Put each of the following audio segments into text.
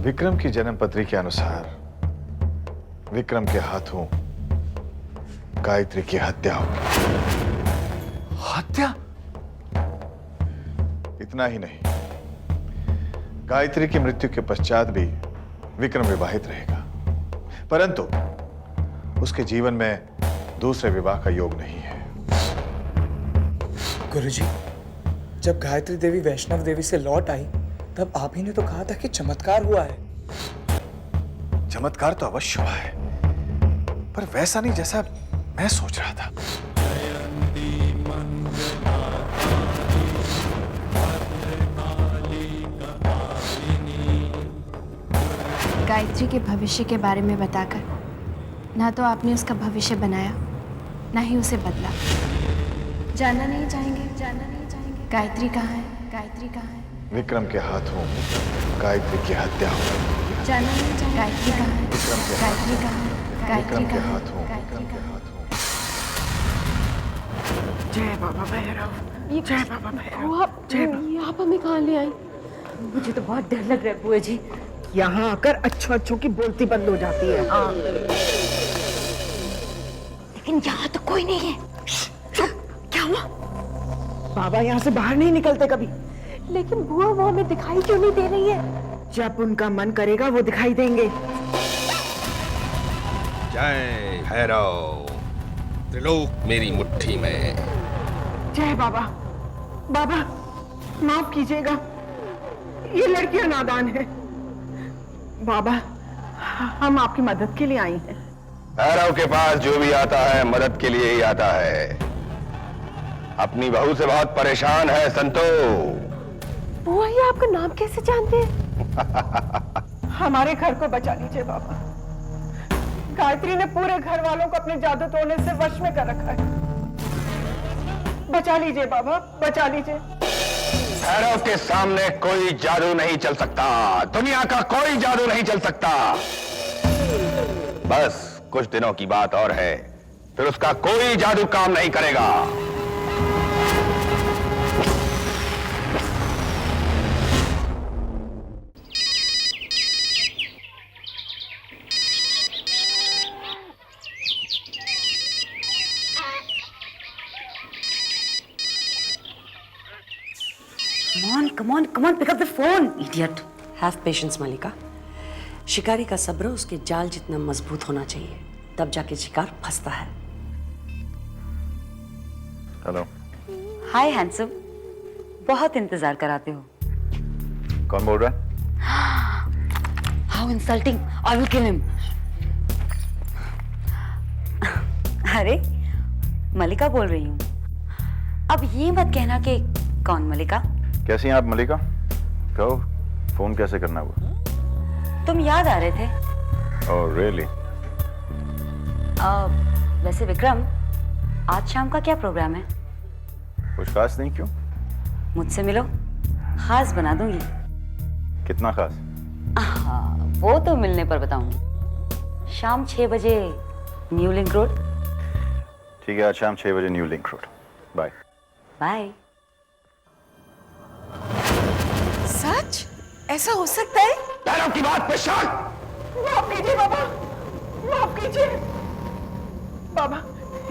विक्रम की जन्म पत्री के अनुसार विक्रम के हाथों गायत्री की हत्या होगी। हत्या? इतना ही नहीं, गायत्री की मृत्यु के पश्चात भी विक्रम विवाहित रहेगा, परंतु उसके जीवन में दूसरे विवाह का योग नहीं है। गुरुजी, जब गायत्री देवी वैष्णव देवी से लौट आई तब आप ही ने तो कहा था कि चमत्कार हुआ है। चमत्कार तो अवश्य हुआ है, पर वैसा नहीं जैसा मैं सोच रहा था। गायत्री के भविष्य के बारे में बताकर ना तो आपने उसका भविष्य बनाया, ना ही उसे बदला। जानना नहीं चाहेंगे? गायत्री कहाँ है? गायत्री कहाँ है? विक्रम के हाथों गायत्री की हत्या होगी। जानना नहीं चाहेंगे? गायत्री कहाँ है? गायत्री कहाँ है? गायत्री विक्रम के कहाँ है? हाथों, विक्रम के हाथों। जय बाबा भैरव, जय बाबा भैरव। आप हमें कहाँ ले आई? मुझे तो बहुत डर लग रहा है बुआ जी। यहाँ आकर अच्छों की बोलती बंद हो जाती है। लेकिन यहाँ तो कोई नहीं है। क्या हुआ? बाबा यहाँ से बाहर नहीं निकलते कभी। लेकिन बुआ वो हमें दिखाई क्यों नहीं दे रही है? जब उनका मन करेगा वो दिखाई देंगे। जय भैरव, त्रिलोक मेरी मुट्ठी में। जय बाबा। बाबा माफ कीजिएगा, ये लड़कियां नादान है। बाबा हम आपकी मदद के लिए आई हैं। भैरव के पास जो भी आता है मदद के लिए ही आता है। अपनी बहू से बहुत परेशान है संतो। बुआ ये आपका नाम कैसे जानते हैं? हमारे घर को बचा लीजिए बाबा। गायत्री ने पूरे घर वालों को अपने जादू टोने से वश में कर रखा है। बचा लीजिए बाबा, बचा लीजिए। भैरव के सामने कोई जादू नहीं चल सकता, दुनिया का कोई जादू नहीं चल सकता। बस कुछ दिनों की बात और है, फिर उसका कोई जादू काम नहीं करेगा। Come on, pick up the phone, idiot. Have patience, Malika. शिकारी का सब्र उसके जाल जितना मजबूत होना चाहिए, तब जाके शिकार फंसता है। हेलो। हाय हैंडसम, बहुत इंतजार कराते हो। कौन बोल रहा है? How insulting! I will kill him. अरे, मलिका बोल रही हूँ। अब ये मत कहना कि कौन मलिका? कैसी हैं आप मलिका? कहो, फोन कैसे करना हुआ? तुम याद आ रहे थे? Oh really? वैसे विक्रम, आज शाम का क्या प्रोग्राम है? कुछ खास नहीं, क्यों? मुझसे मिलो, खास बना दूंगी। कितना खास? वो तो मिलने पर बताऊंगी। शाम 6 बजे न्यू लिंक रोड। ठीक है, आज शाम 6 बजे new link road. Bye. Bye. सच? ऐसा हो सकता है? भैरव की बात पे शक। माफ कीजिए बाबा, माफ कीजिए बाबा,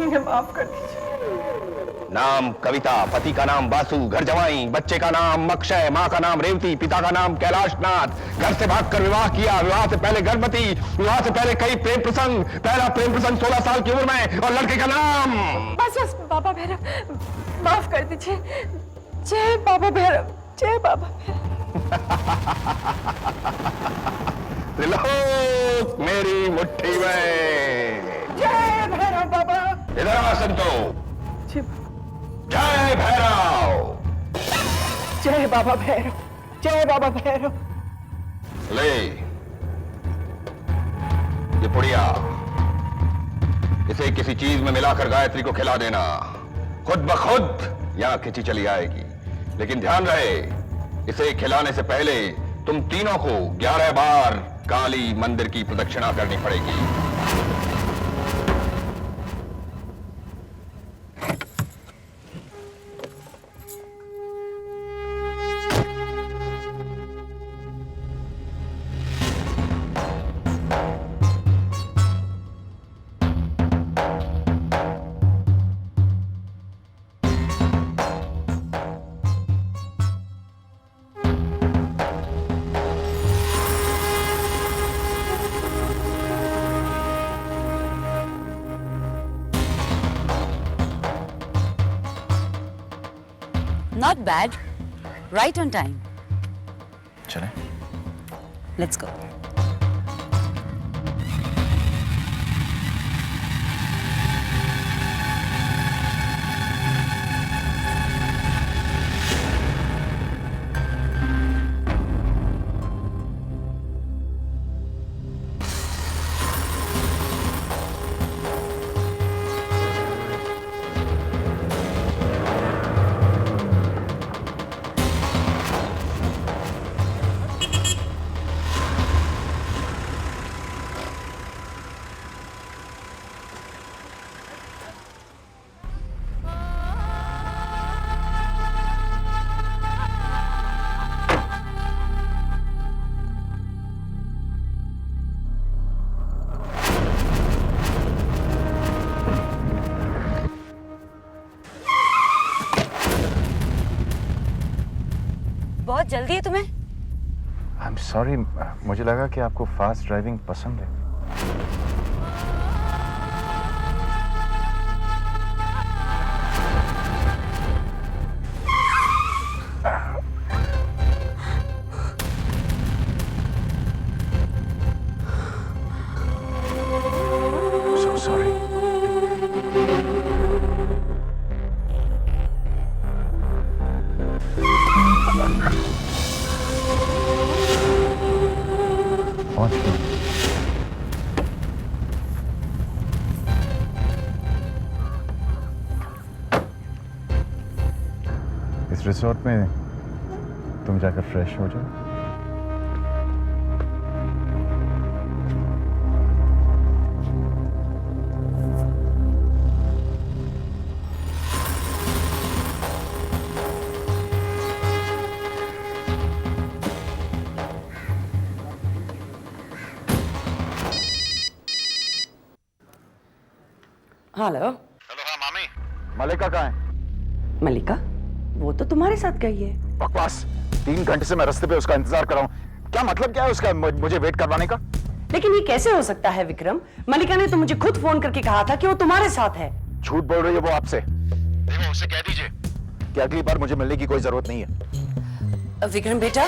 इन्हें माफ कर दीजिए। नाम कविता, पति का नाम बासु, घर जवाई, बच्चे का नाम अक्षय, माँ का नाम रेवती, पिता का नाम कैलाशनाथ। घर से भागकर विवाह किया, विवाह से पहले गर्भवती, विवाह से पहले कई प्रेम प्रसंग। पहला प्रेम प्रसंग 16 साल की उम्र में, और लड़के का नाम। बस बाबा भैरव, माफ कर दीजिए। जय बाबा भैरव, जय बाबा भैरव। त्रिलोक मेरी मुट्ठी में। जय भैरव बाबा। इधर आ संतो। जय भैरव। जय बाबा भैरव, जय बाबा भैरव। ले ये पुड़िया, इसे किसी चीज में मिलाकर गायत्री को खिला देना। खुद ब खुद यहां खिंची चली आएगी, लेकिन ध्यान रहे, इसे खिलाने से पहले तुम तीनों को 11 बार काली मंदिर की प्रदक्षिणा करनी पड़ेगी। Not bad. Right on time. चलें? Let's go. बहुत जल्दी है तुम्हें? I'm sorry, मुझे लगा कि आपको फास्ट ड्राइविंग पसंद है। So sorry. पहुंच गए। इस रिसोर्ट में तुम जाकर फ्रेश हो जाओ। हेलो। हेलो, हाँ मामी। मलिका कहाँ है? मलिका, वो तो तुम्हारे साथ गई है। बकवास। 3 घंटे से मैं रास्ते पे उसका इंतजार कर रहा हूँ। क्या मतलब क्या है उसका मुझे वेट करवाने का? लेकिन ये कैसे हो सकता है विक्रम? मलिका ने तो मुझे खुद फोन करके कहा था कि वो तुम्हारे साथ है। झूठ बोल रही है वो आपसे। देखो उसे कह दीजिए कि अगली बार मुझे मिलने की कोई जरूरत नहीं है। विक्रम बेटा,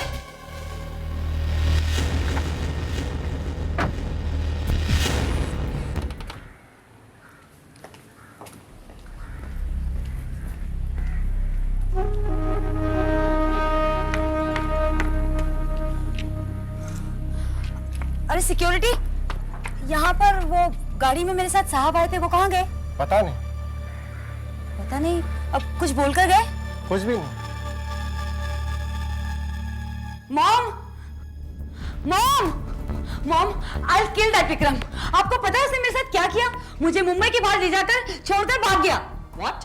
अरे सिक्योरिटी, यहाँ पर वो गाड़ी में मेरे साथ साहब आए थे, वो कहाँ गए? पता नहीं, पता नहीं। अब कुछ बोलकर गए? कुछ भी नहीं। Mom, mom, mom, I'll kill that Vikram. आपको पता है उसने मेरे साथ क्या किया? मुझे मुंबई के बाहर ले जाकर छोड़कर भाग गया। व्हाट?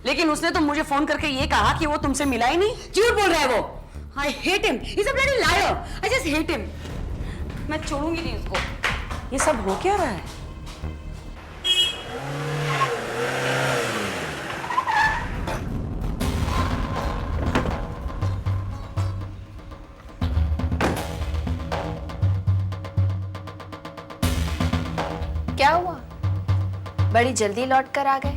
लेकिन उसने तो मुझे फोन करके ये कहा कि वो तुमसे मिला ही नहीं। झूठ बोल रहा है वो। I hate him. He's a bloody liar. I just hate him. मैं छोड़ूंगी नहीं उसको। ये सब हो क्या रहा है? क्या हुआ? बड़ी जल्दी लौट कर आ गए?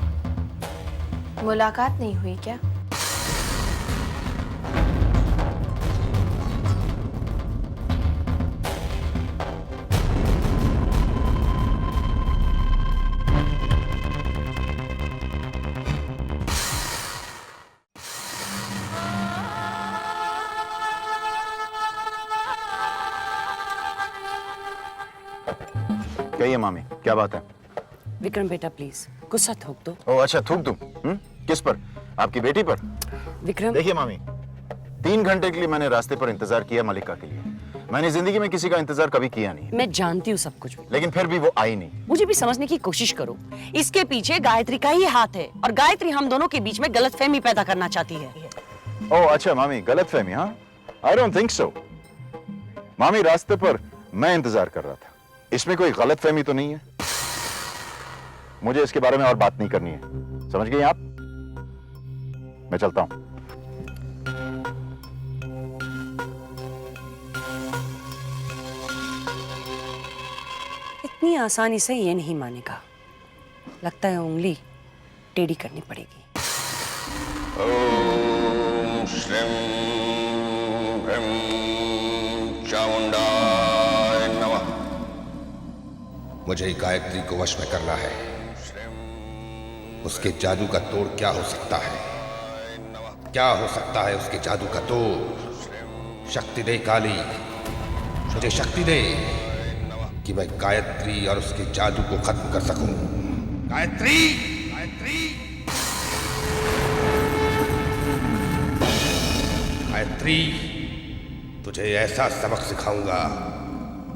मुलाकात नहीं हुई क्या? कहिए मामी, क्या बात है? विक्रम बेटा प्लीज गुस्सा थूक दो। ओ अच्छा, थूक दूं? किस पर? आपकी बेटी पर? विक्रम देखिए मामी, 3 घंटे के लिए मैंने रास्ते पर इंतजार किया मलिका के लिए। मैंने जिंदगी में किसी का इंतजार कभी किया नहीं, मैं जानती हूँ सब कुछ, लेकिन फिर भी वो आई नहीं। मुझे भी समझने की कोशिश करो। इसके पीछे गायत्री का ही हाथ है और गायत्री हम दोनों के बीच में गलतफहमी पैदा करना चाहती है। ओ अच्छा मामी, गलतफहमी? हाँ, आई डोंट थिंक सो। मामी, रास्ते पर मैं इंतजार कर रहा था, इसमें कोई गलतफहमी तो नहीं है। मुझे इसके बारे में और बात नहीं करनी है, समझ गई आप? मैं चलता हूं। इतनी आसानी से ये नहीं मानेगा, लगता है उंगली टेढ़ी करनी पड़ेगी। ओम श्रीं ह्रीं चामुंडाय नमः। मुझे गायत्री को वश में करना है। उसके जादू का तोड़ क्या हो सकता है? क्या हो सकता है उसके जादू का तोड़? शक्ति दे काली, मुझे शक्ति दे कि मैं गायत्री और उसके जादू को खत्म कर सकूं। गायत्री, गायत्री, गायत्री, तुझे ऐसा सबक सिखाऊंगा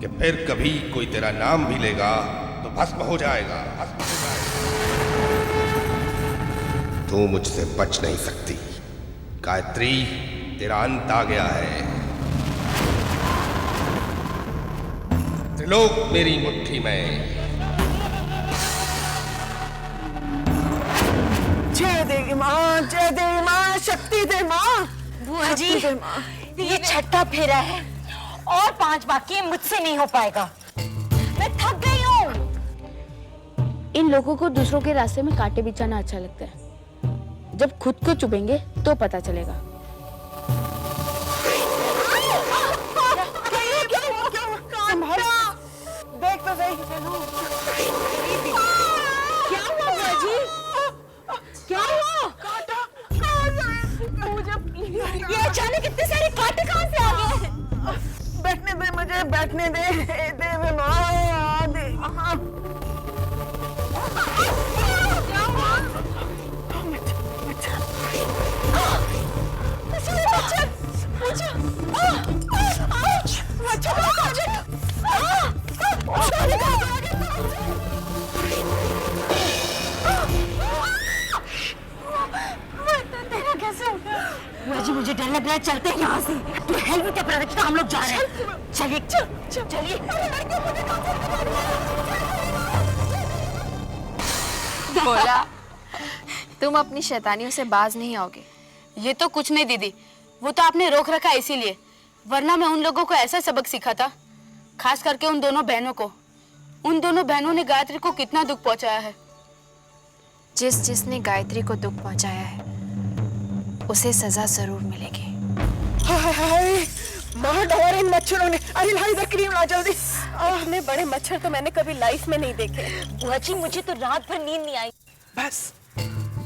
कि फिर कभी कोई तेरा नाम भी लेगा तो भस्म हो जाएगा, भस्म हो जाएगा। तू मुझसे बच नहीं सकती। गायत्री, तेरा अंत आ गया है। त्रिलोक मेरी मुट्ठी में। जय देवी माँ, जय देवी माँ, शक्ति दे माँ। बुआ जी, ये छठा फेरा है और 5 बाकी है, मुझसे नहीं हो पाएगा। मैं थक गई हूँ। इन लोगों को दूसरों के रास्ते में कांटे बिछाना अच्छा लगता है। जब खुद को चुभेंगे तो पता चलेगा। देख तो सही। क्या हुआ बुआ जी? क्या हुआ? ये अचानक इतने सारे कांटे कहाँ से आ गए? बैठने दे मुझे, बैठने दे। देवी माँ, दे। जी मुझे डर लग रहा है, चलते हैं यहाँ से। तू हेलमेट अपना रखिएगा, हम लोग जा रहे हैं। चलिए चलिए। बोला तुम अपनी शैतानियों से बाज नहीं आओगे। ये तो कुछ नहीं दीदी, वो तो आपने रोक रखा इसीलिए, वरना मैं उन लोगों को ऐसा सबक सिखाता, खास करके उन दोनों बहनों को। उन दोनों बहनों ने गायत्री को कितना दुख पहुंचाया है। जिसने गायत्री को दुख पहुंचाया है उसे सजा जरूर मिलेगी। हाय हाय, मार डाला इन मच्छरों ने। अरे लाई इधर क्रीम ला जल्दी। इतने बड़े मच्छर तो मैंने कभी लाइफ में नहीं देखे। बुआ जी मुझे तो रात भर नींद नहीं आई। बस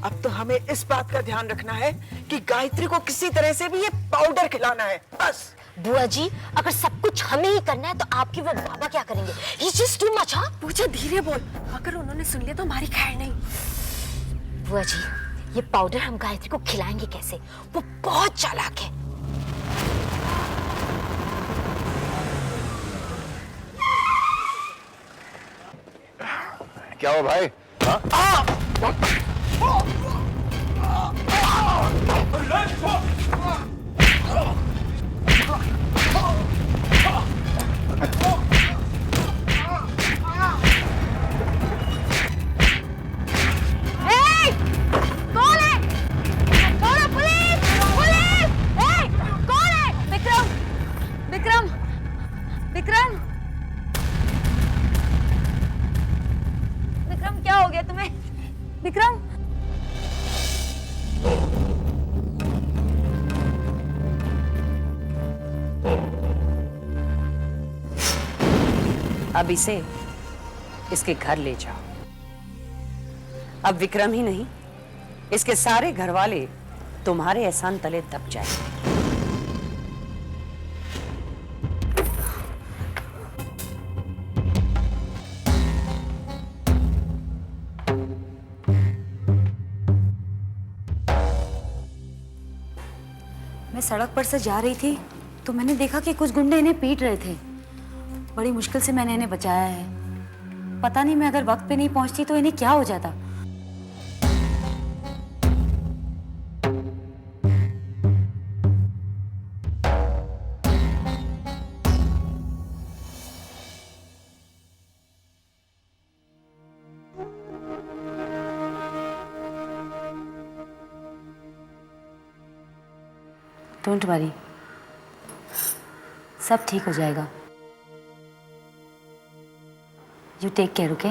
अब तो हमें इस बात का ध्यान रखना है कि गायत्री को किसी तरह से भी ये पाउडर खिलाना है, बस। बुआ जी अगर सब कुछ हमें ही करना है तो आपके वो बाबा क्या करेंगे? He's just too much, हाँ? पूछा धीरे बोल, अगर उन्होंने सुन लिया तो हमारी खैर नहीं। बुआ जी ये पाउडर हम गायत्री को खिलाएंगे कैसे? वो बहुत चालाक है। क्या हुआ भाई? कौन है? छोड़ो, पुलिस! पुलिस! कौन है? विक्रम! विक्रम! विक्रम! विक्रम क्या हो गया तुम्हें? विक्रम! अब इसे इसके घर ले जाओ। अब विक्रम ही नहीं, इसके सारे घर वाले तुम्हारे एहसान तले दब जाएंगे। मैं सड़क पर से जा रही थी तो मैंने देखा कि कुछ गुंडे इन्हें पीट रहे थे। बड़ी मुश्किल से मैंने इन्हें बचाया है। पता नहीं मैं अगर वक्त पे नहीं पहुंचती तो इन्हें क्या हो जाता। डोंट वरी, सब ठीक हो जाएगा। You take care, okay?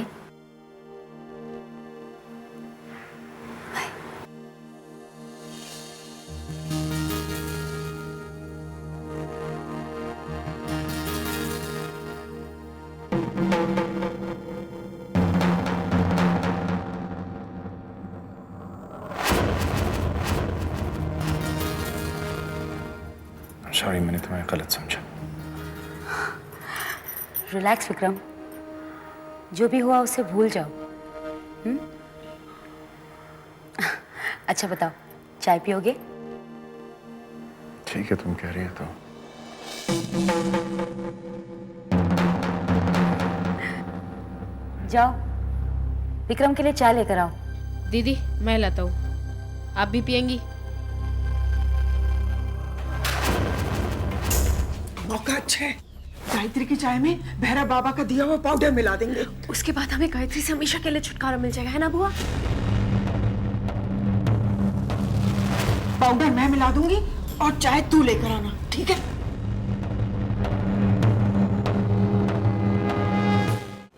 Sorry, मैंने तुम्हें गलत समझा। रिलैक्स विक्रम, जो भी हुआ उसे भूल जाओ। अच्छा बताओ, चाय पियोगे? ठीक है, तुम कह रही है तो। जाओ, विक्रम के लिए चाय लेकर आओ। दीदी मैं लाता हूँ, आप भी पियेंगी? मौका अच्छा है, गायत्री की चाय में भैरव बाबा का दिया हुआ पाउडर मिला देंगे। उसके बाद हमें गायत्री से हमेशा के लिए छुटकारा मिल जाएगा, है ना बुआ? पाउडर मैं मिला दूंगी और चाय तू लेकर आना, ठीक है?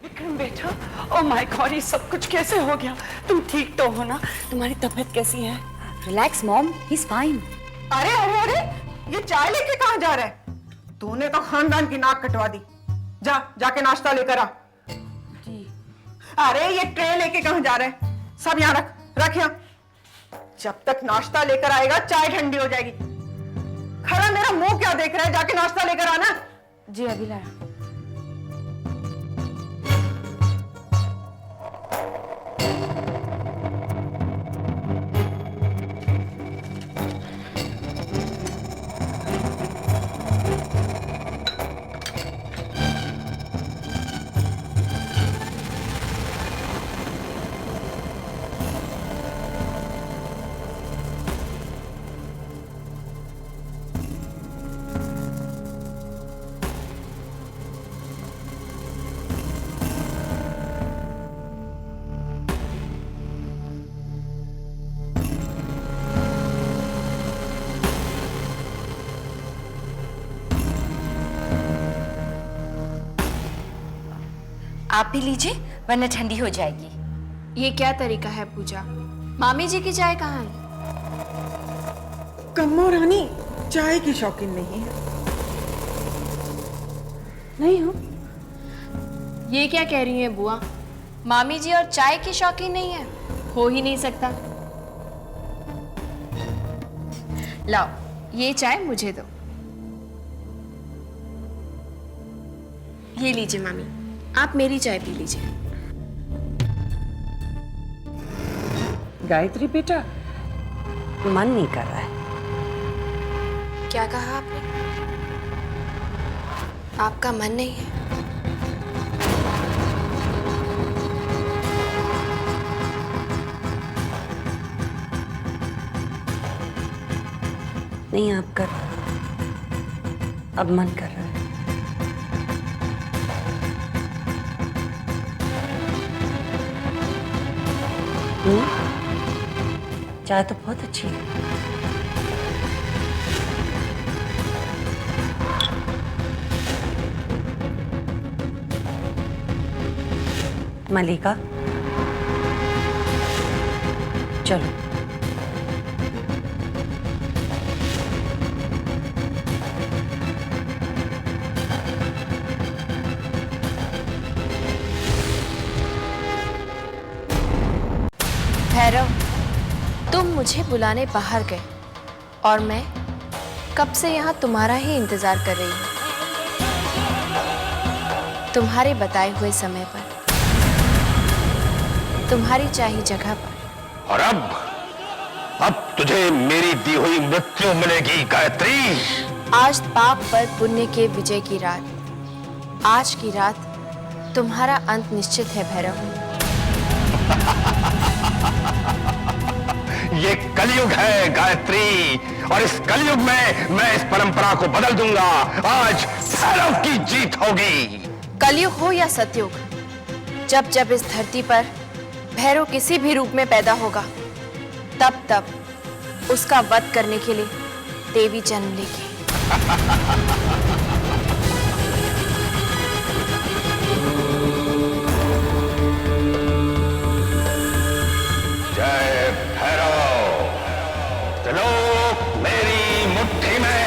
विक्रम बेटा, ओ माय गॉड, ये सब कुछ कैसे हो गया? तुम ठीक तो हो ना? तुम्हारी तबीयत कैसी है? Relax mom, he is fine. अरे अरे अरे, ये चाय लेके कहाँ जा रहा है? तूने तो खानदान की नाक कटवा दी। जाके नाश्ता लेकर आ। जी। अरे ये ट्रे लेके कहाँ जा रहा है? सब यहाँ रख यहाँ। जब तक नाश्ता लेकर आएगा चाय ठंडी हो जाएगी। खड़ा मेरा मुंह क्या देख रहा है? जाके नाश्ता लेकर आना। जी अभी लाया। आप भी लीजिए, वरना ठंडी हो जाएगी। ये क्या तरीका है पूजा? मामी जी की चाय कहाँ है? कम्मो रानी चाय की शौकीन नहीं है। नहीं हूँ। ये क्या कह रही हैं बुआ? मामी जी और चाय की शौकीन नहीं है? हो ही नहीं सकता। लाओ, ये चाय मुझे दो। ये लीजिए मामी, आप मेरी चाय पी लीजिए। गायत्री बेटा, मन नहीं कर रहा है। क्या कहा आपने? आपका मन नहीं है? नहीं, आप कर, अब मन कर रहा है। चाय तो बहुत अच्छी है। मलिका, चलो। भैरव, तुम मुझे बुलाने बाहर गए और मैं कब से यहाँ तुम्हारा ही इंतजार कर रही हूँ। तुम्हारे बताए हुए समय पर, तुम्हारी चाहिए जगह पर। और अब तुझे मेरी दी हुई मृत्यु मिलेगी गायत्री। आज पाप पर पुण्य के विजय की रात, आज की रात तुम्हारा अंत निश्चित है भैरव। ये कलयुग है गायत्री, और इस कलयुग में मैं इस परंपरा को बदल दूंगा। आज भैरव की जीत होगी। कलयुग हो या सतयुग, जब जब इस धरती पर भैरव किसी भी रूप में पैदा होगा, तब तब उसका वध करने के लिए देवी जन्म लेगी। जय भैरव, त्रिलोक मेरी मुट्ठी में।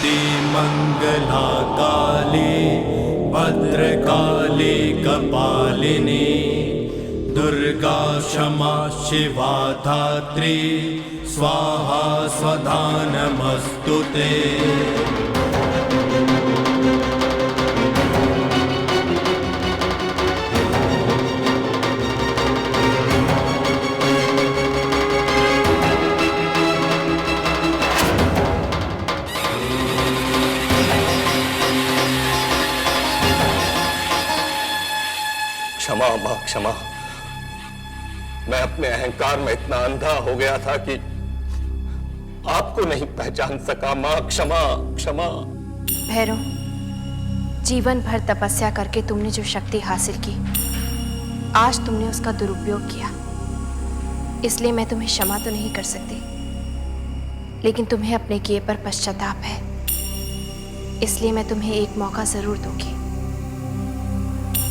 जयन्ती मंगला काली भद्रकाली कपालिनी दुर्गा क्षमा शिवा धात्री स्वाहा स्वधा नमस्तुते। क्षमा मां क्षमा, मैं अपने अहंकार में इतना अंधा हो गया था कि आपको नहीं पहचान सका। मां क्षमा क्षमा। भैरव, जीवन भर तपस्या करके तुमने जो शक्ति हासिल की, आज तुमने उसका दुरुपयोग किया, इसलिए मैं तुम्हें क्षमा तो नहीं कर सकती, लेकिन तुम्हें अपने किए पर पश्चाताप है, इसलिए मैं तुम्हें एक मौका जरूर दूंगी।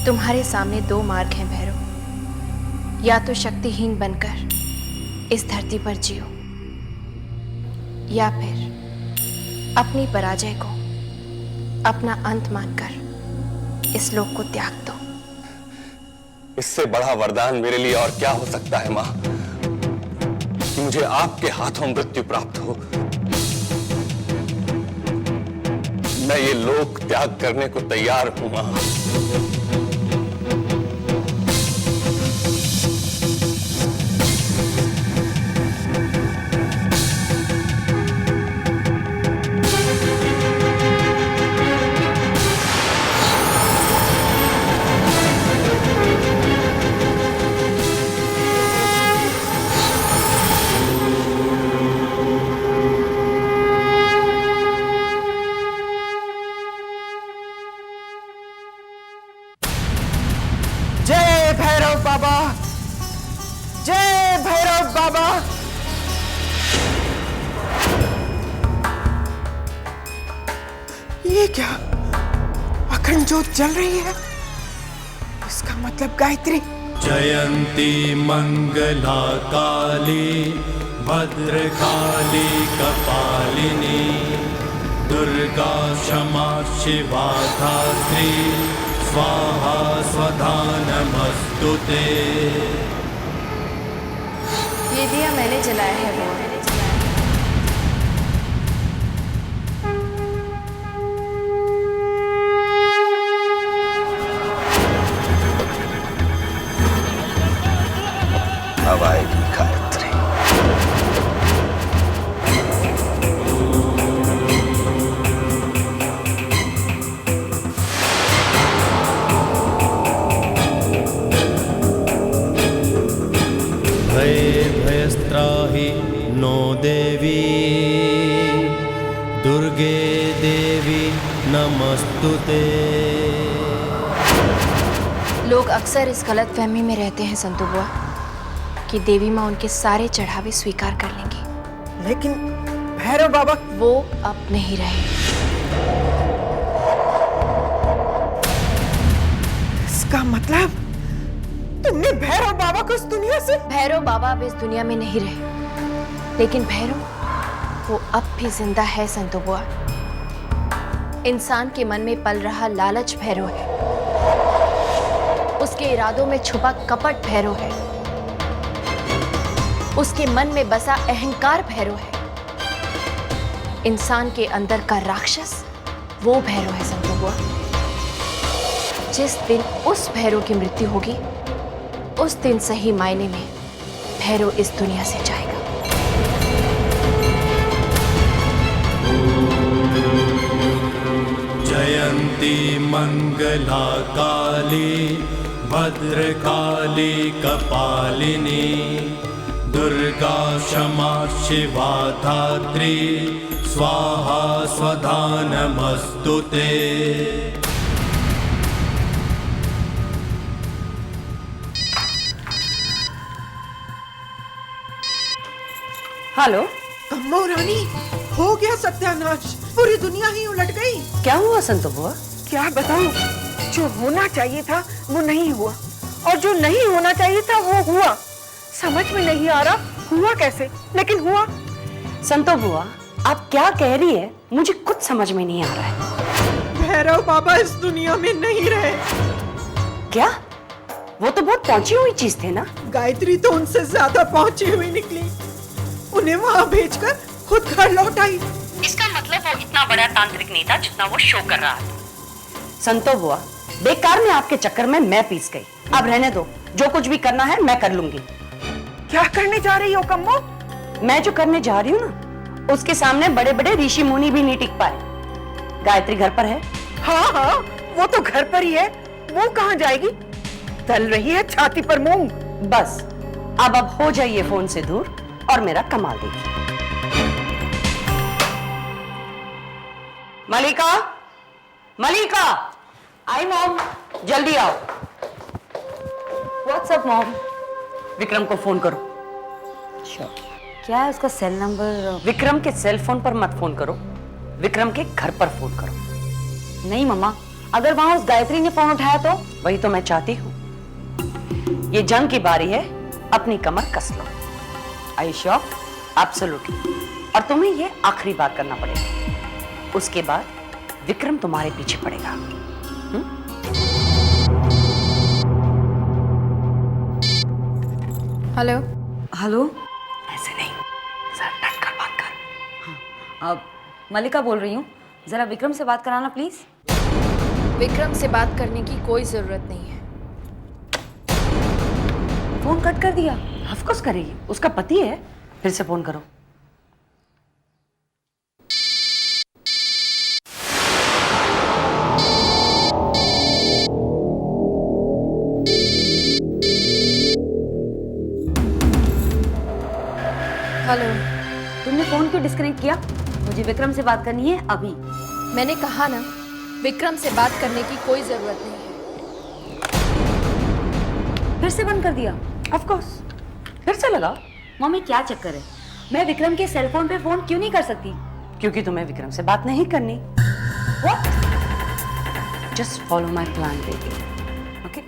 तुम्हारे सामने दो मार्ग हैं भैरव, या तो शक्तिहीन बनकर इस धरती पर जियो, या फिर अपनी पराजय को अपना अंत मानकर इस लोक को त्याग दो। इससे बड़ा वरदान मेरे लिए और क्या हो सकता है मां, कि मुझे आपके हाथों मृत्यु प्राप्त हो। मैं ये लोक त्याग करने को तैयार हूं मां। जय भैरव बाबा, जय भैरव बाबा। ये क्या, अखंड जोत जल रही है, इसका मतलब गायत्री। जयन्ती मंगला काली भद्रकाली कपालिनी दुर्गा क्षमा शिवा धात्री स्वाहा स्वधा नमस्तुते। ये दिया मैंने जलाया है वो। अब आएगी गायत्री। भयस्त्राहि नो देवी दुर्गे देवी नमस्तुते। लोग अक्सर इस गलतफहमी में रहते हैं संतु बुआ कि देवी माँ उनके सारे चढ़ावे स्वीकार कर लेंगी, लेकिन भैरव बाबा वो अब नहीं रहे। इसका मतलब तुमने भैरव बाबा को इस दुनिया से। भैरव बाबा अब इस दुनिया में नहीं रहे, लेकिन भैरव वो अब भी जिंदा है संतु बुआ। इंसान के मन में पल रहा लालच भैरव है, उसके इरादों में छुपा कपट भैरव है, उसके मन में बसा अहंकार भैरव है, इंसान के अंदर का राक्षस वो भैरव है संतु बुआ। जिस दिन उस भैरव की मृत्यु होगी, उस दिन सही मायने में भैरव इस दुनिया से जाएगा। जयन्ती मंगला काली भद्रकाली कपालिनी दुर्गा क्षमा शिवा धात्री स्वाहा स्वधा नमस्तुते। हेलो, अम्मा रानी, हो गया सत्यानाश, पूरी दुनिया ही उलट गई। क्या हुआ संतो बुआ? क्या बताऊं, जो होना चाहिए था वो नहीं हुआ, और जो नहीं होना चाहिए था वो हुआ। समझ में नहीं आ रहा हुआ कैसे, लेकिन हुआ। संतो बुआ, आप क्या कह रही है? मुझे कुछ समझ में नहीं आ रहा है। भैरव बाबा इस दुनिया में नहीं रहे। क्या? वो तो बहुत पहुंची हुई चीज थे ना। गायत्री तो उनसे ज्यादा पहुंची हुई निकली। उन्हें वहां भेजकर खुद घर लौट आई। इसका मतलब वो इतना बड़ा तांत्रिक नहीं था जितना वो शो कर रहा था। संतो बुआ, बेकार में आपके चक्कर में मैं पीस गई। अब रहने दो, जो कुछ भी करना है मैं कर लूंगी। क्या करने जा रही हो कम्मो? मैं जो करने जा रही हूँ ना, उसके सामने बड़े बड़े ऋषि मुनि भी नहीं टिक पाए। गायत्री घर पर है? हाँ, वो तो घर पर ही है। वो कहाँ जाएगी? तल रही है छाती पर मूंग। बस अब हो जाइए फोन से दूर और मेरा कमाल देखिए। मलिका, मलिका, आई मॉम, जल्दी आओ। WhatsApp mom? विक्रम को फोन करो। क्या है उसका सेल नंबर? विक्रम के सेल फोन पर मत फोन करो, विक्रम के घर पर फोन करो। नहीं मम्मा, अगर वहां उस गायत्री ने फोन उठाया तो? वही तो मैं चाहती हूँ। ये जंग की बारी है, अपनी कमर कस लो। Are you sure? Absolutely. और तुम्हें ये आखिरी बार करना पड़ेगा। उसके बाद विक्रम तुम्हारे पीछे पड़ेगा। हेलो। हेलो? ऐसे नहीं, जरा डट कर बात कर। हाँ, अब मलिका बोल रही हूँ, जरा विक्रम से बात कराना प्लीज। विक्रम से बात करने की कोई जरूरत नहीं है। फोन कट कर दिया। ऑफ कोर्स करेगी, उसका पति है। फिर से फोन करो। हेलो। तुमने फोन क्यों डिस्कनेक्ट किया? मुझे विक्रम से बात करनी है अभी। मैंने कहा ना, विक्रम से बात करने की कोई जरूरत नहीं है। फिर से बंद कर दिया? Of course. फिर से लगा। मम्मी क्या चक्कर है? मैं विक्रम के सेल फोन पे फोन क्यों नहीं कर सकती? क्योंकि तुम्हें विक्रम से बात नहीं करनी। What? Just follow my plan, baby. Okay?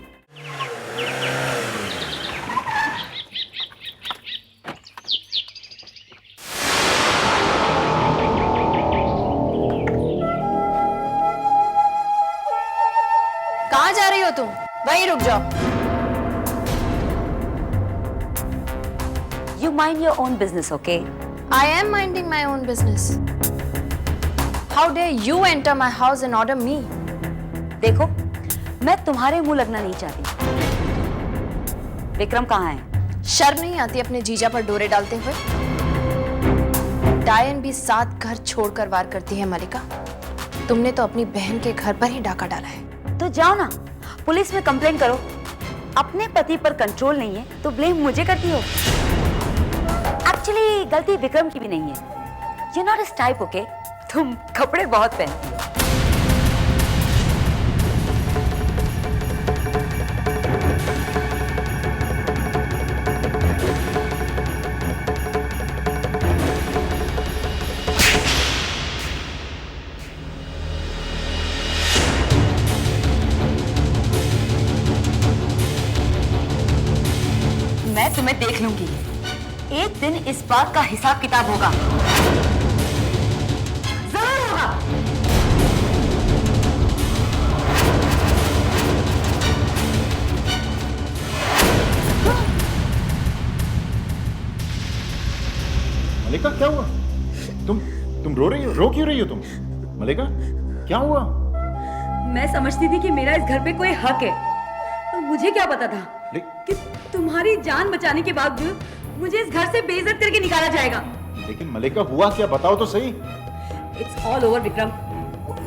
कहाँ जा रही हो तुम? वहीं रुक जाओ। You mind your own business, okay? I am minding my own business. How dare you enter my house and order me? देखो, मैं तुम्हारे मुंह लगना नहीं चाहती। विक्रम कहाँ है? शर्म नहीं आती अपने जीजा पर डोरे डालते हुए? डायन भी 7 घर छोड़कर वार करती है मलिका। तुमने तो अपनी बहन के घर पर ही डाका डाला है। तो जाओ ना, पुलिस में कंप्लेंट करो। अपने पति पर कंट्रोल नहीं है तो ब्लेम मुझे करती हो। एक्चुअली गलती विक्रम की भी नहीं है। You're not his type, okay? तुम कपड़े बहुत पहनती हो। मैं तुम्हें देख लूंगी। एक दिन इस बात का हिसाब किताब होगा। जरूर होगा। मलिका क्या हुआ? तुम रो रही हो? रो क्यों रही हो तुम? मलिका क्या हुआ? मैं समझती थी कि मेरा इस घर पे कोई हक है, तो मुझे क्या पता था कि तुम्हारी जान बचाने के बावजूद मुझे इस घर से बेइज्जत करके निकाला जाएगा। लेकिन मलिका हुआ क्या, बताओ तो सही। It's all over Vikram.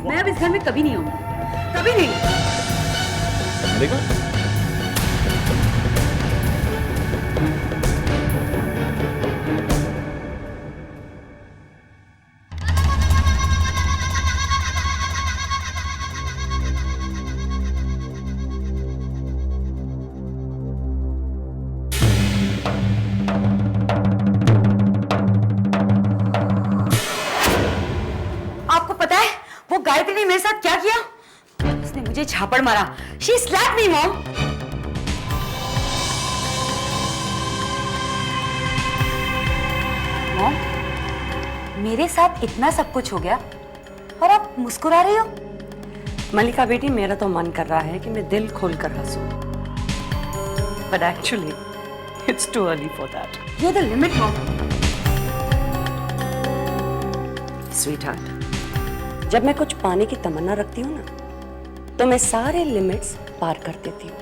मैं अब इस घर में कभी नहीं आऊंगी, कभी नहीं। मलिका गायत्री ने मेरे साथ क्या किया? उसने मुझे झापड़ मारा। She slapped me, mom. Mom, मेरे साथ इतना सब कुछ हो गया, मुस्कुरा रही हो? मलिका बेटी, मेरा तो मन कर रहा है कि मैं दिल खोल कर हंसूं, but actually it's too early for that. You are the limit mom. Sweetheart, जब मैं कुछ पाने की तमन्ना रखती हूँ ना, तो मैं सारे लिमिट्स पार कर देती हूँ।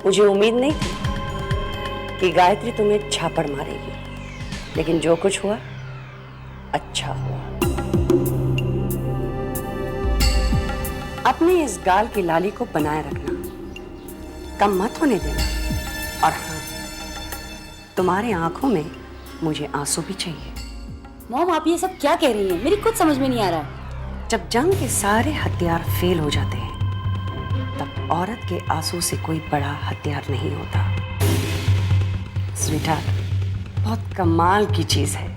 मुझे उम्मीद नहीं थी कि गायत्री तुम्हें झापड़ मारेगी, लेकिन जो कुछ हुआ अच्छा हुआ। अपने इस गाल की लाली को बनाए रखना, कम मत होने देना। और हाँ, तुम्हारे आंखों में मुझे आंसू भी चाहिए। मॉम, आप ये सब क्या कह रही हैं? मेरी कुछ समझ में नहीं आ रहा है। जब जंग के सारे हथियार फेल हो जाते हैं, तब औरत के आंसू से कोई बड़ा हथियार नहीं होता। स्वीटहार्ट, बहुत कमाल की चीज है।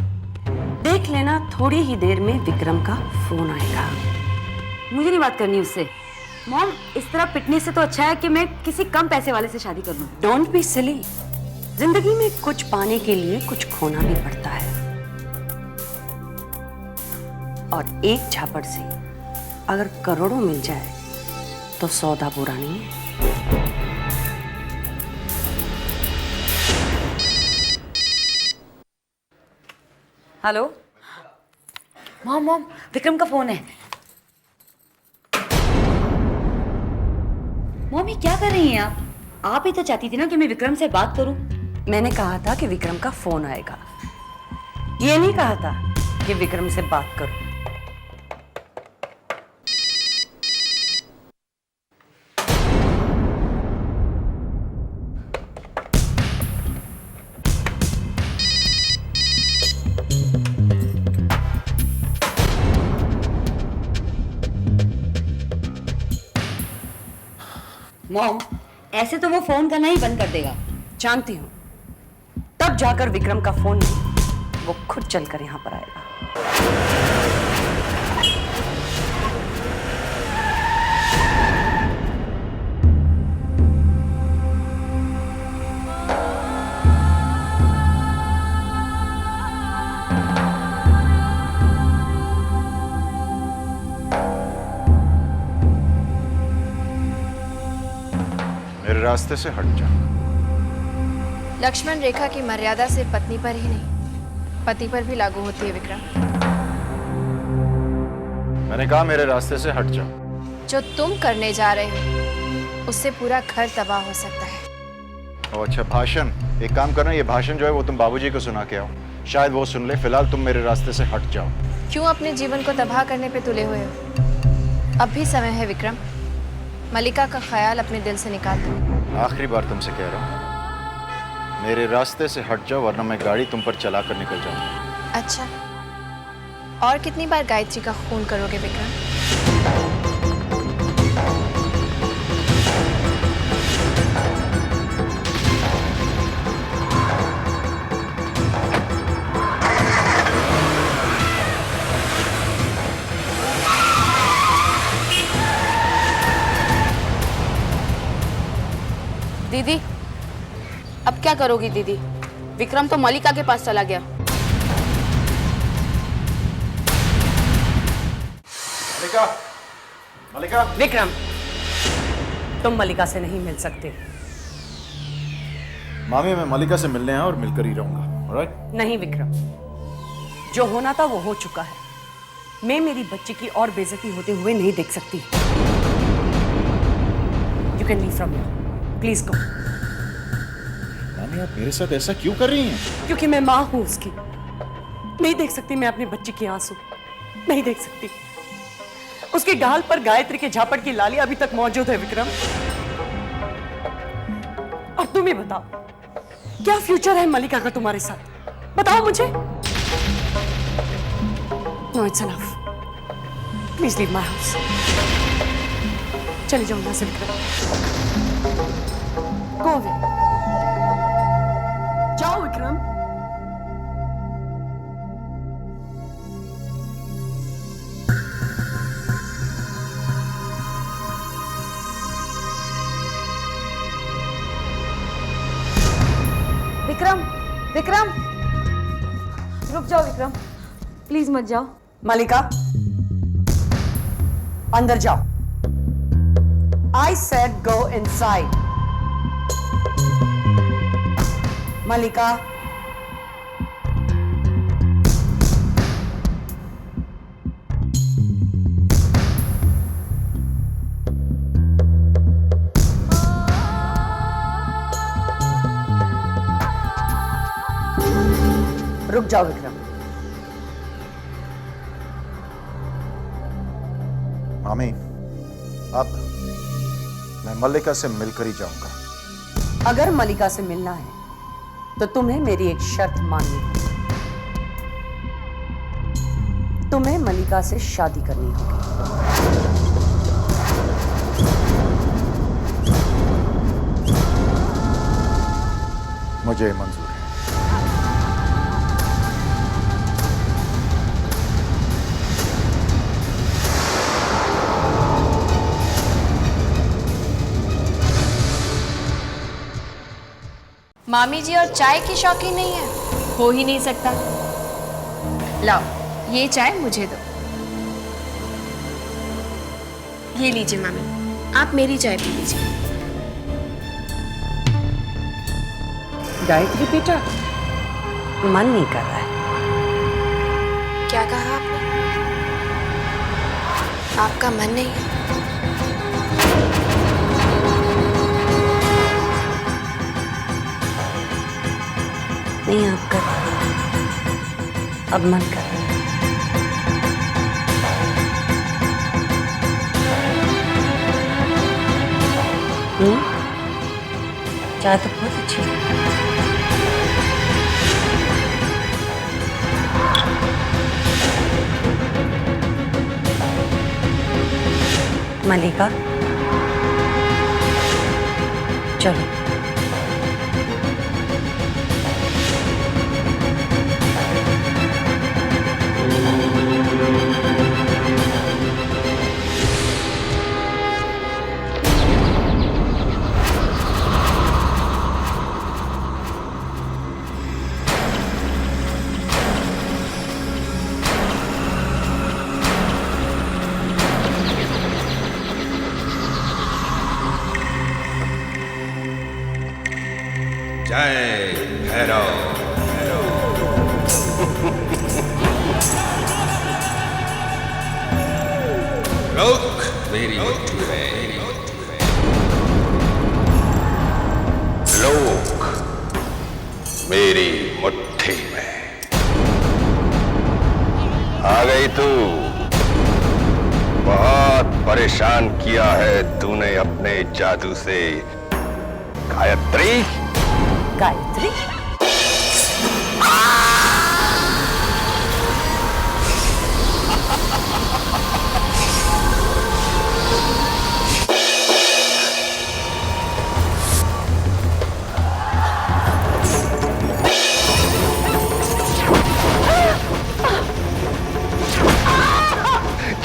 देख लेना, थोड़ी ही देर में विक्रम का फोन आएगा। मुझे नहीं बात करनी उससे। मॉम, इस तरह पिटने से तो अच्छा है कि मैं किसी कम पैसे वाले से शादी कर लूं। Don't be silly. जिंदगी में कुछ पाने के लिए कुछ खोना भी पड़ता है, और एक झापड़ से अगर करोड़ों मिल जाए तो सौदा बुरा नहीं है। हेलो मॉम, विक्रम का फोन है। मॉम, ये क्या कर रही हैं आप? आप ही तो चाहती थी ना कि मैं विक्रम से बात करूं। मैंने कहा था कि विक्रम का फोन आएगा, ये नहीं कहा था कि विक्रम से बात करो। मॉम, ऐसे तो वो फोन करना ही बंद कर देगा। जानती हूँ, तब जाकर विक्रम का फोन नहीं, वो खुद चलकर यहाँ पर आएगा। मेरे रास्ते से हट जा। लक्ष्मण रेखा की मर्यादा सिर्फ पत्नी पर ही नहीं, पति पर भी लागू होती है विक्रम। मैंने कहा मेरे रास्ते से हट जा। जो तुम करने जा रहे हो उससे पूरा घर तबाह हो सकता है। ओ अच्छा, भाषण। एक काम करना, ये भाषण जो है वो तुम बाबूजी को सुना के आओ, शायद वो सुन ले। फिलहाल तुम मेरे रास्ते से हट जाओ। क्यों अपने जीवन को तबाह करने पे तुले हुए हो? अब भी समय है विक्रम, मलिका का ख्याल अपने दिल से निकाल दो। आखिरी बार तुमसे कह रहा हूँ, मेरे रास्ते से हट जाओ, वरना मैं गाड़ी तुम पर चला कर निकल जाऊंगा। अच्छा, और कितनी बार गायत्री का खून करोगे विक्रम? दीदी, अब क्या करोगी दीदी? विक्रम तो मलिका के पास चला गया। मलिका, मलिका। विक्रम, तुम मलिका से नहीं मिल सकते। मामी, मैं मलिका से मिलने आया और मिलकर ही रहूंगा। ऑलराइट? नहीं विक्रम, जो होना था वो हो चुका है। मैं मेरी बच्ची की और बेइज्जती होते हुए नहीं देख सकती। You can leave from here, please go. मामी, आप मेरे साथ ऐसा क्यों कर रही हैं? क्योंकि मैं माँ हूं उसकी। नहीं देख सकती मैं अपनी बच्ची के आंसू, नहीं देख सकती। उसके गाल पर गायत्री के झापड़ की लाली अभी तक मौजूद है विक्रम। और तुम ही बताओ, क्या फ्यूचर है मलिका का तुम्हारे साथ? बताओ मुझे। No, it's enough. Please leave my house. चले जाओ यहाँ से विक्रम। Go away. जाओ विक्रम। विक्रम, विक्रम, रुक जाओ विक्रम, प्लीज मत जाओ। मलिका, अंदर जाओ। I said go inside. मलिका, रुक जाओ विक्रम। मामी, अब मैं मल्लिका से मिलकर ही जाऊंगा। अगर मलिका से मिलना है तो तुम्हें मेरी एक शर्त माननी होगी। तुम्हें मलिका से शादी करनी होगी। मुझे मंजूर है। मामी जी और चाय की शौकीन नहीं है? हो ही नहीं सकता। लाओ, ये चाय मुझे दो। ये लीजिए मामी, आप मेरी चाय पी लीजिए। गायत्री बेटा, मन नहीं कर रहा है। क्या कहा आपने? आपका मन नहीं है? नहीं, आपका अब मन कर रहा है। चाय तो बहुत अच्छी है। मलिका, चलो। जय भैरव। रोक मेरी मुट्ठी में, लोक मेरी मुट्ठी में। आ गई तू। बहुत परेशान किया है तूने अपने जादू से गायत्री। गायत्री,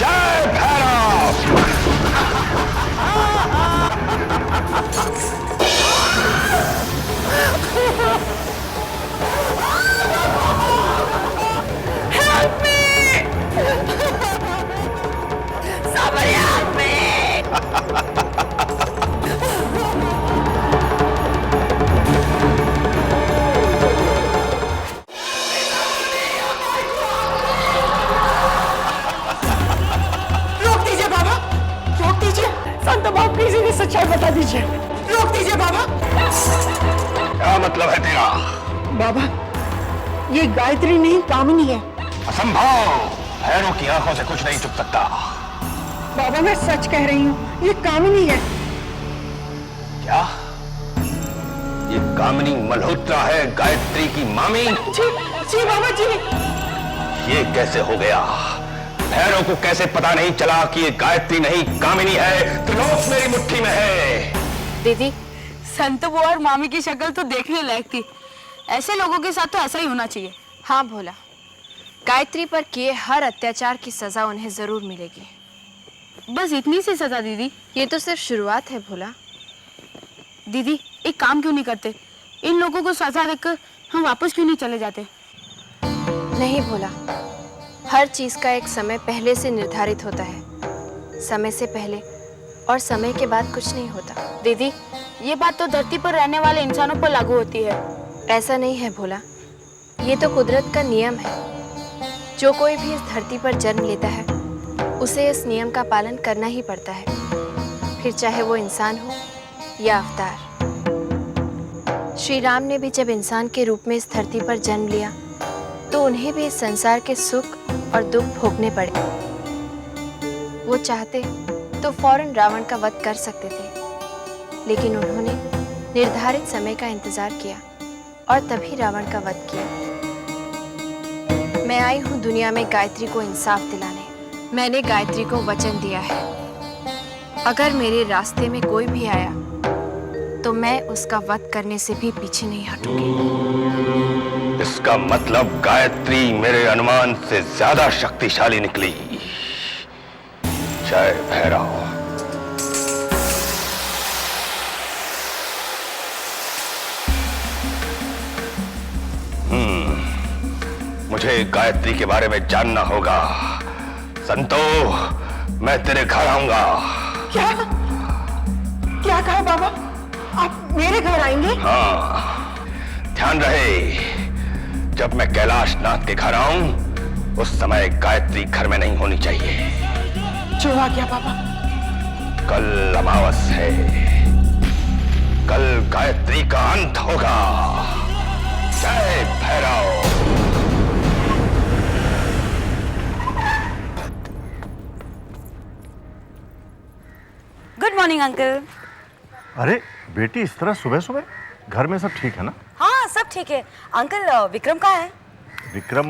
जय भैरव। रोक दीजिए बाबा, रोक दीजिए। संत बाबा प्लीज इन्हें सच्चाई बता दीजिए। रोक दीजिए बाबा। क्या मतलब है तेरा? बाबा, ये गायत्री नहीं, कामिनी है। असंभव। भैरों की आंखों से कुछ नहीं छुप सकता। बाबा, मैं सच कह रही हूँ, ये कामिनी है। क्या ये कामिनी मल्होत्रा है, गायत्री की मामी? जी जी बाबा जी। ये कैसे हो गया? भैरों को कैसे पता नहीं चला कि ये गायत्री नहीं कामिनी है? त्रिलोक मेरी मुट्ठी में है। दीदी, संत बुआ और मामी की शक्ल तो देखने लायक थी। ऐसे लोगों के साथ तो ऐसा ही होना चाहिए। हाँ भोला, गायत्री पर किए हर अत्याचार की सजा उन्हें जरूर मिलेगी। बस इतनी सी सजा दीदी? ये तो सिर्फ शुरुआत है भोला। दीदी, एक काम क्यों नहीं करते? इन लोगों को सजा देकर हम वापस क्यों नहीं चले जाते? नहीं भोला, हर चीज का एक समय पहले से निर्धारित होता है। समय से पहले और समय के बाद कुछ नहीं होता। दीदी, ये बात तो धरती पर रहने वाले इंसानों पर लागू होती है। ऐसा नहीं है भोला, ये तो कुदरत का नियम है। जो कोई भी इस धरती पर जन्म लेता है उसे इस नियम का पालन करना ही पड़ता है, फिर चाहे वो इंसान हो या अवतार। श्री राम ने भी जब इंसान के रूप में इस धरती पर जन्म लिया तो उन्हें भी इस संसार के सुख और दुख भोगने पड़े। वो चाहते तो फौरन रावण का वध कर सकते थे, लेकिन उन्होंने निर्धारित समय का इंतजार किया और तभी रावण का वध किया। मैं आई हूँ दुनिया में गायत्री को इंसाफ दिलाने। मैंने गायत्री को वचन दिया है, अगर मेरे रास्ते में कोई भी आया तो मैं उसका वध करने से भी पीछे नहीं हटूंगी। इसका मतलब गायत्री मेरे अनुमान से ज्यादा शक्तिशाली निकली। जय भैरव। मुझे गायत्री के बारे में जानना होगा। संतो, मैं तेरे घर आऊंगा। क्या क्या कहा बाबा? आप मेरे घर आएंगे? हाँ, ध्यान रहे, जब मैं कैलाश नाथ के घर आऊं उस समय गायत्री घर में नहीं होनी चाहिए। जो आ गया बाबा। कल अमावस है, कल गायत्री का अंत होगा। जय भैरव। Good morning uncle. अरे बेटी, इस तरह सुबह सुबह? घर में सब ठीक है ना? हाँ सब ठीक है। अंकल विक्रम कहाँ है? विक्रम?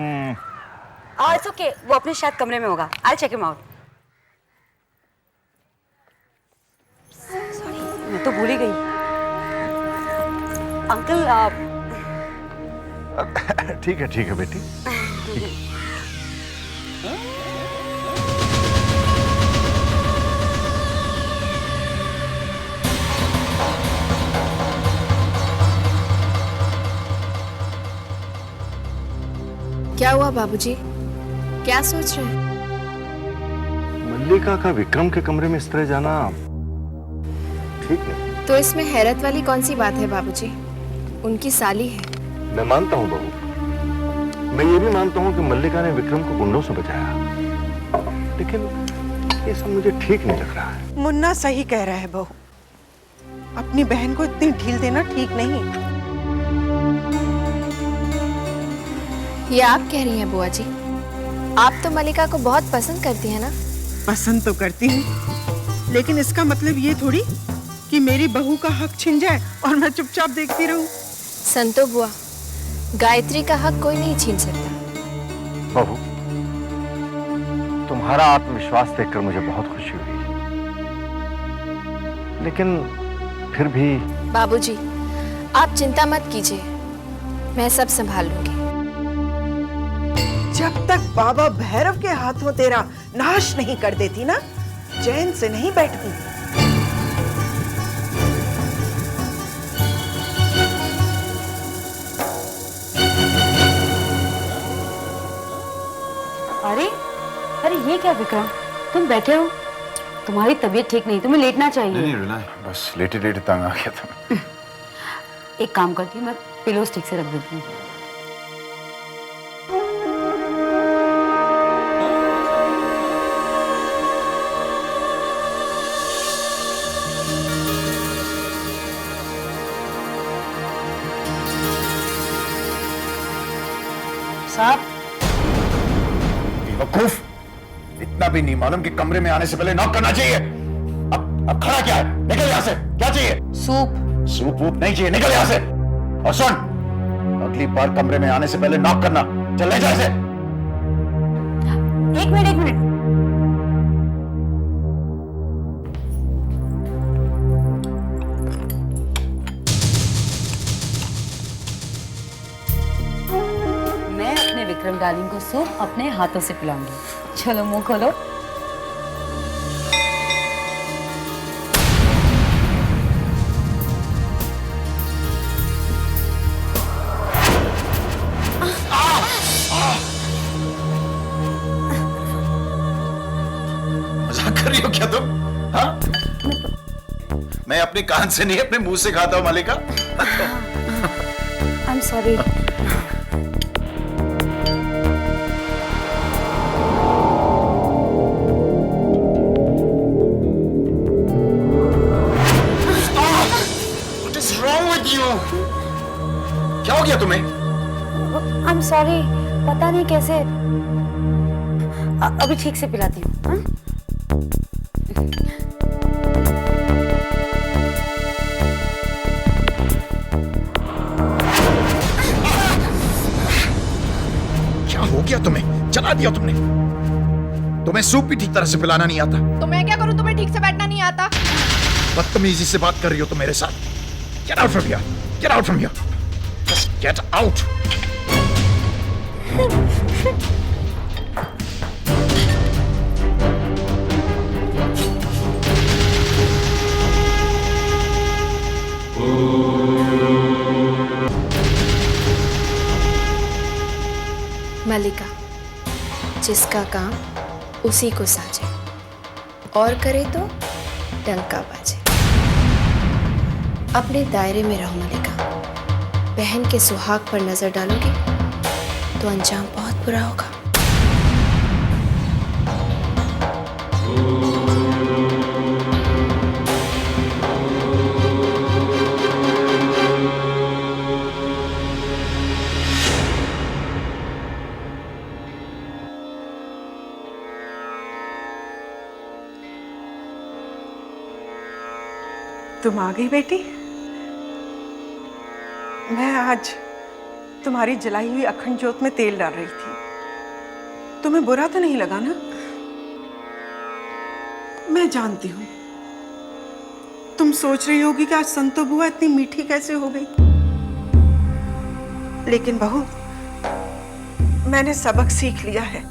इट्स ओके, वो अपने शायद कमरे में होगा। I check him out. Sorry, मैं तो भूल ही गई। अंकल ठीक है बेटी। क्या हुआ बाबूजी? क्या सोच रहे हैं? मल्लिका का विक्रम के कमरे में इस तरह जाना ठीक है? तो इसमें हैरत वाली कौन सी बात है बाबूजी? उनकी साली है। मैं मानता हूँ बहू, मैं ये भी मानता हूँ कि मल्लिका ने विक्रम को गुंडों से बचाया, लेकिन ये सब मुझे ठीक नहीं लग रहा है। मुन्ना सही कह रहा है बहू, अपनी बहन को इतनी ढील देना ठीक नहीं। ये आप कह रही हैं बुआ जी? आप तो मल्लिका को बहुत पसंद करती हैं ना? पसंद तो करती हूँ, लेकिन इसका मतलब ये थोड़ी कि मेरी बहू का हक छिन जाए और मैं चुपचाप देखती रहूं। संतो बुआ, गायत्री का हक कोई नहीं छीन सकता। बहू, तुम्हारा आत्मविश्वास देखकर मुझे बहुत खुशी हुई, लेकिन फिर भी। बाबूजी, आप चिंता मत कीजिए, मैं सब संभाल लूंगी। जब तक बाबा भैरव के हाथों तेरा नाश नहीं कर देती ना, चैन से नहीं बैठती। अरे ये क्या विक्रम, तुम बैठे हो? तुम्हारी तबीयत ठीक नहीं, तुम्हें लेटना चाहिए। नहीं रुला, बस लेटे लेटे तंग आ गया था। एक काम करती हूँ, मैं पिलोस ठीक से रख देती हूँ। साहब, बेवकूफ, इतना भी नहीं मालूम कि कमरे में आने से पहले नॉक करना चाहिए। अब खड़ा क्या है? निकल यहाँ से। क्या चाहिए? सूप। सूप वूप नहीं चाहिए, निकल यहाँ से। और सुन, अगली बार कमरे में आने से पहले नॉक करना। चल ले जा इसे। एक मिनट। मैं अपने विक्रम डार्लिंग को सूप अपने हाथों से पिलाऊंगी। चलो मुंह खोलो। मजाक कर रही हो क्या मैं अपने कान से नहीं अपने मुंह से खाता हूं Mallika. I am sorry. What is wrong with you? क्या हो गया तुम्हें? आई एम सॉरी, पता नहीं कैसे। अभी ठीक से पिलाती हूँ। हाँ? क्या हो गया तुम्हें? जला दिया तुमने। तुम्हें सूप भी ठीक तरह से पिलाना नहीं आता। तो मैं क्या करूं? तुम्हें ठीक से बैठना नहीं आता? बदतमीजी से बात कर रही हो तुम मेरे साथ। Get out from here. Get out from here. Just get out. मल्लिका, जिसका काम उसी को साजे, और करे तो डंका बाजे। अपने दायरे में रहो मल्लिका। बहन के सुहाग पर नजर डालोगे तो अंजाम बहुत बुरा होगा। तुम आ गई बेटी। मैं आज तुम्हारी जलाई हुई अखंड ज्योत में तेल डाल रही थी। तुम्हें बुरा तो नहीं लगा ना? मैं जानती हूँ तुम सोच रही होगी कि आज संतो बुआ इतनी मीठी कैसे हो गई। लेकिन बहू, मैंने सबक सीख लिया है।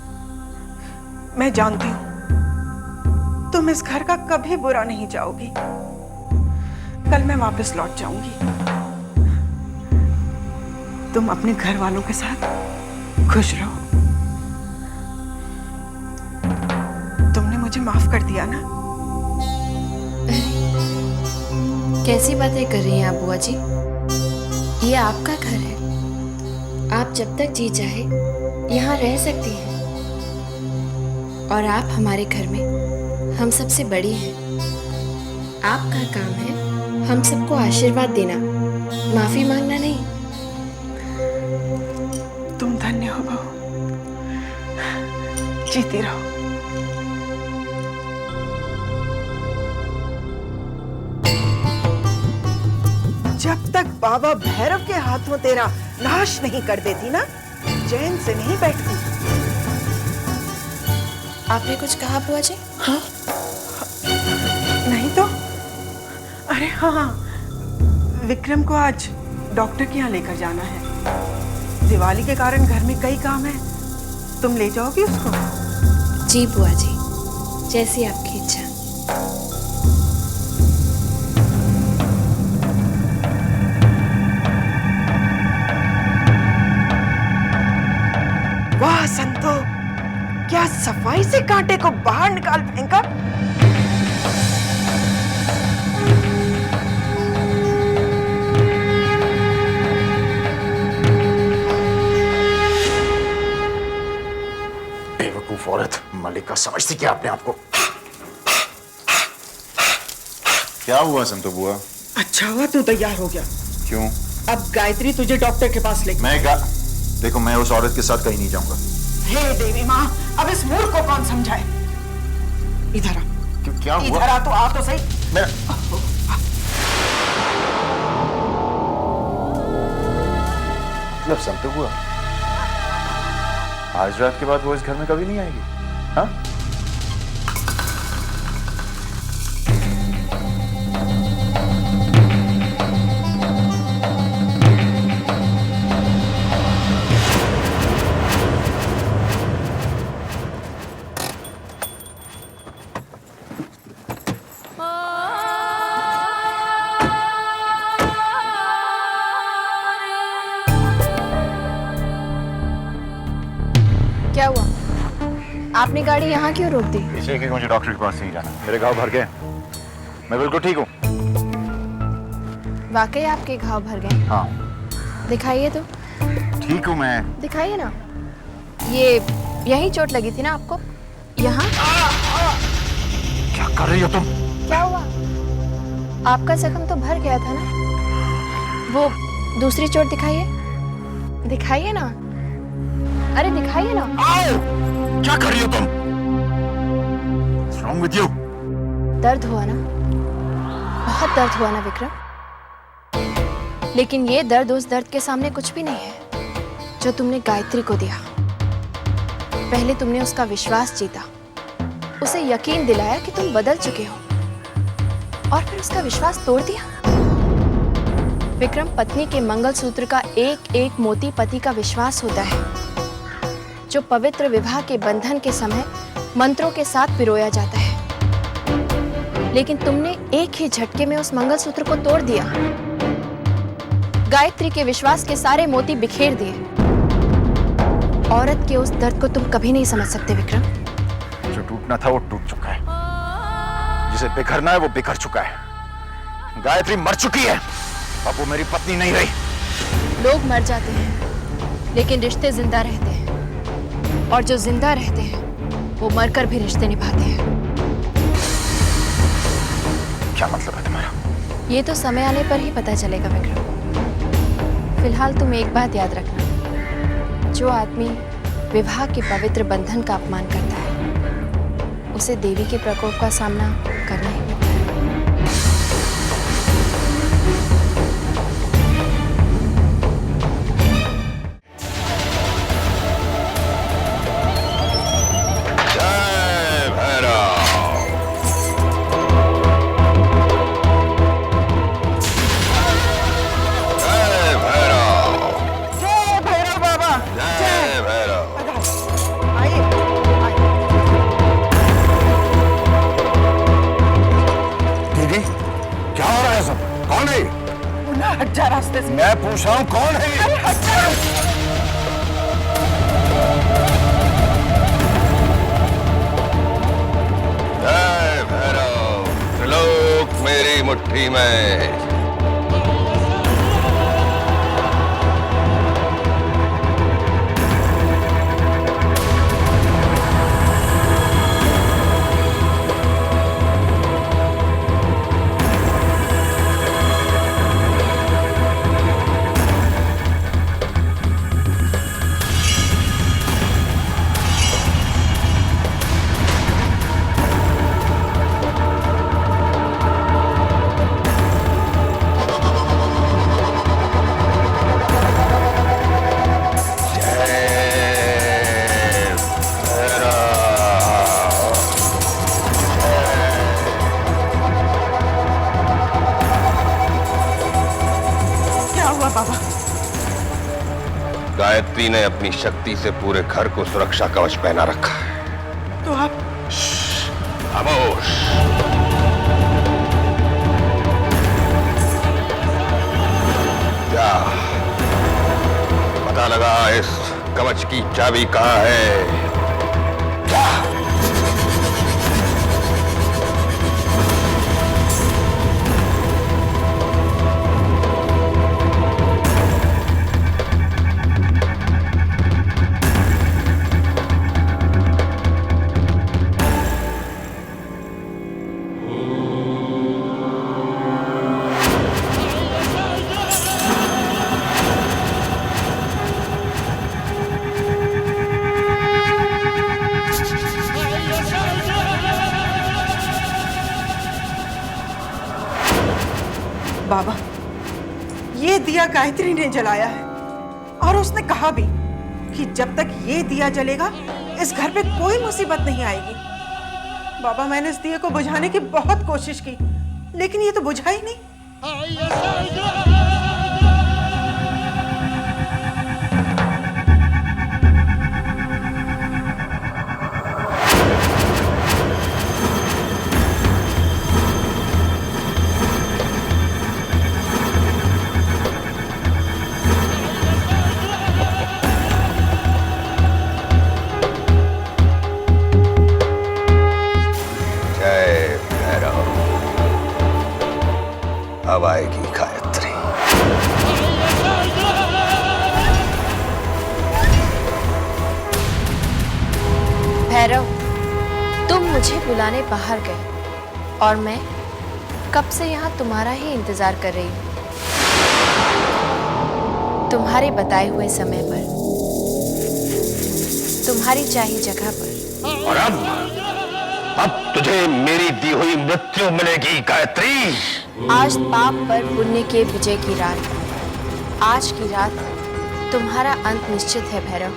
मैं जानती हूँ तुम इस घर का कभी बुरा नहीं चाहोगी। कल मैं वापस लौट जाऊंगी। तुम अपने घर वालों के साथ खुश रहो। तुमने मुझे माफ कर दिया ना? कैसी बातें कर रही हैं आप बुआ जी? ये आपका घर है। आप जब तक जी चाहे यहाँ रह सकती हैं। और आप हमारे घर में हम सबसे बड़ी हैं। आपका काम है हम सबको आशीर्वाद देना, माफी मांगना नहीं। तुम धन्य हो बहू। जीती रहो। जब तक बाबा भैरव के हाथों तेरा नाश नहीं कर देती ना, चैन से नहीं बैठती। आपने कुछ कहा बुआ जी? हाँ? नहीं तो। अरे हाँ, विक्रम को आज डॉक्टर के यहाँ लेकर जाना है। दिवाली के कारण घर में कई काम है। तुम ले जाओगी उसको? जी बुआ जी, जैसी आपकी इच्छा। वाह संतो, क्या सफाई से कांटे को बाहर निकाल फेंका। बेवकूफ औरत। मल्लिका समझती क्या अपने आप को? क्या हुआ संतो बुआ? अच्छा हुआ तू तैयार हो गया। क्यों? अब गायत्री तुझे डॉक्टर के पास ले। देखो, मैं उस औरत के साथ कहीं नहीं जाऊंगा। हे देवी माँ, अब इस मूर्ख को कौन समझाए? इधर आ। क्या हुआ? इधर आ तो सही। मैं मतलब संतो बुआ, आज रात के बाद वो इस घर में कभी नहीं आएगी? हाँ? क्या हुआ? आपने गाड़ी यहाँ क्यों रोक दी? इसलिए कि मुझे डॉक्टर के पास नहीं जाना। मेरे घाव भर गए। मैं बिल्कुल ठीक हूँ। वाकई आपके घाव भर गए? हाँ। दिखाइए तो। ठीक हूँ मैं। दिखाइए ना। ये यही चोट लगी थी ना आपको? यहाँ? क्या कर रही हो तुम? क्या हुआ? आपका जख्म तो भर गया था ना? वो दूसरी चोट दिखाइए। दिखाइए ना। अरे दिखाइए ना। क्या कर रही हो तुम? What's wrong with you? दर्द हुआ ना? बहुत दर्द हुआ ना विक्रम? लेकिन ये दर्द उस दर्द के सामने कुछ भी नहीं है जो तुमने गायत्री को दिया। पहले तुमने उसका विश्वास जीता, उसे यकीन दिलाया कि तुम बदल चुके हो, और फिर उसका विश्वास तोड़ दिया। विक्रम, पत्नी के मंगलसूत्र का एक एक मोती पति का विश्वास होता है, जो पवित्र विवाह के बंधन के समय मंत्रों के साथ पिरोया जाता है। लेकिन तुमने एक ही झटके में उस मंगलसूत्र को तोड़ दिया। गायत्री के विश्वास के सारे मोती बिखेर दिए। औरत के उस दर्द को तुम कभी नहीं समझ सकते विक्रम। जो टूटना था वो टूट चुका है, जिसे बिखरना है वो बिखर चुका है। गायत्री मर चुकी है, अब वो मेरी पत्नी नहीं रही। लोग मर जाते हैं लेकिन रिश्ते जिंदा रहते हैं, और जो जिंदा रहते हैं वो मरकर भी रिश्ते निभाते हैं। क्या मतलब है तुम्हारा? ये तो समय आने पर ही पता चलेगा विक्रम। फिलहाल तुम एक बात याद रखना, जो आदमी विवाह के पवित्र बंधन का अपमान करता है उसे देवी के प्रकोप का सामना करना ही पड़ता है। हट जा रास्ते से। मैं पूछ रहा हूँ कौन है ये? अरे हट जा। जय भैरव, त्रिलोक मेरी मुट्ठी में। गायत्री ने अपनी शक्ति से पूरे घर को सुरक्षा कवच पहना रखा है। तो आप खामोश। क्या पता लगा इस कवच की चाबी कहाँ है? क्या? बाबा, ये दिया गायत्री ने जलाया है, और उसने कहा भी कि जब तक ये दिया जलेगा इस घर पे कोई मुसीबत नहीं आएगी। बाबा, मैंने इस दिए को बुझाने की बहुत कोशिश की, लेकिन ये तो बुझा ही नहीं। अब आएगी गायत्री। बुलाने बाहर गए और मैं कब से यहाँ तुम्हारा ही इंतजार कर रही हूँ। तुम्हारे बताए हुए समय पर, तुम्हारी चाहिए जगह पर। और अब तुझे मेरी दी हुई मृत्यु मिलेगी गायत्री। आज पाप पर पुण्य के विजय की रात, आज की रात तुम्हारा अंत निश्चित है भैरव।